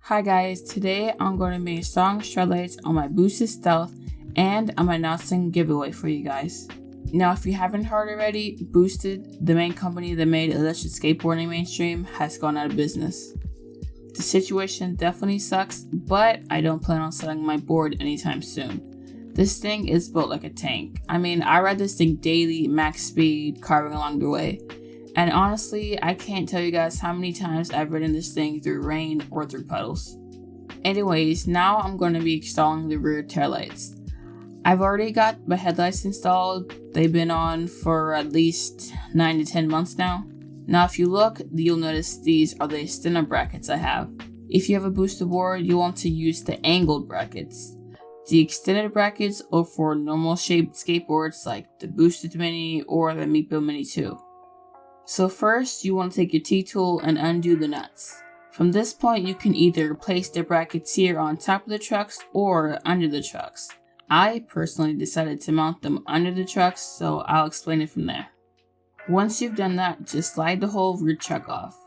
Hi guys, today I'm going to be installing Shredlights on my boosted stealth and I'm announcing a giveaway for you guys. Now if you haven't heard already, Boosted, the main company that made electric skateboarding mainstream, has gone out of business. The situation definitely sucks, but I don't plan on selling my board anytime soon. This thing is built like a tank. I ride this thing daily, max speed, carving along the way. And honestly, I can't tell you guys how many times I've ridden this thing through rain or through puddles. Anyways, now I'm going to be installing the rear taillights. I've already got my headlights installed. They've been on for at least 9 to 10 months now. Now if you look, you'll notice these are the extender brackets I have. If you have a booster board, you want to use the angled brackets. The extended brackets are for normal shaped skateboards like the Boosted Mini or the Meatbill Mini 2. So first, you want to take your T-tool and undo the nuts. From this point, you can either place the brackets here on top of the trucks or under the trucks. I personally decided to mount them under the trucks, so I'll explain it from there. Once you've done that, just slide the whole rear truck off.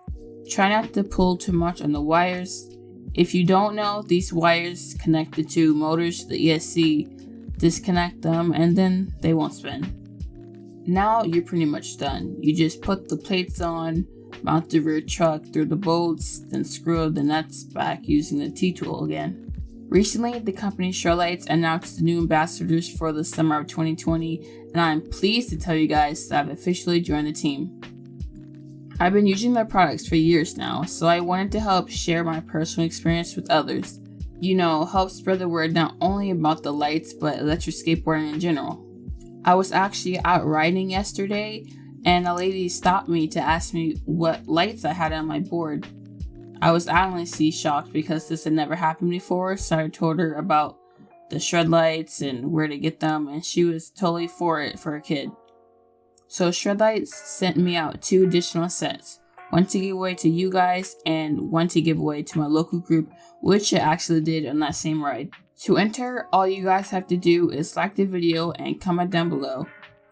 Try not to pull too much on the wires. If you don't know, these wires connect the two motors to the ESC. Disconnect them and then they won't spin. Now you're pretty much done. You just put the plates on, mount the rear truck through the bolts, then screw the nuts back using the T-tool again. Recently, the company Shredlights announced the new ambassadors for the summer of 2020, and I'm pleased to tell you guys that I've officially joined the team. I've been using their products for years now, so I wanted to help share my personal experience with others. Help spread the word not only about the lights, but electric skateboarding in general. I was actually out riding yesterday and a lady stopped me to ask me what lights I had on my board. I was honestly shocked because this had never happened before, so I told her about the Shredlights and where to get them, and she was totally for it for a kid. So Shredlights sent me out 2 additional sets, one to give away to you guys and one to give away to my local group, which I actually did on that same ride. To enter, all you guys have to do is like the video and comment down below.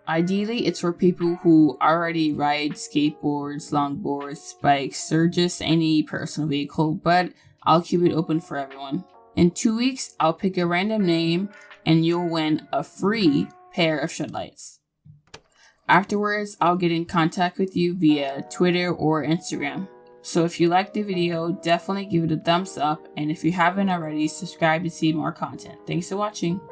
Ideally, it's for people who already ride skateboards, longboards, bikes, or just any personal vehicle, but I'll keep it open for everyone. In 2 weeks, I'll pick a random name and you'll win a free pair of Shredlights. Afterwards, I'll get in contact with you via Twitter or Instagram. So if you liked the video, definitely give it a thumbs up, and if you haven't already, subscribe to see more content. Thanks for watching.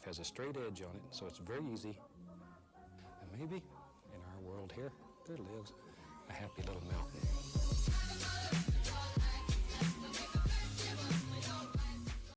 has a straight edge on it, so it's very easy. And maybe in our world here, there lives a happy little mountain.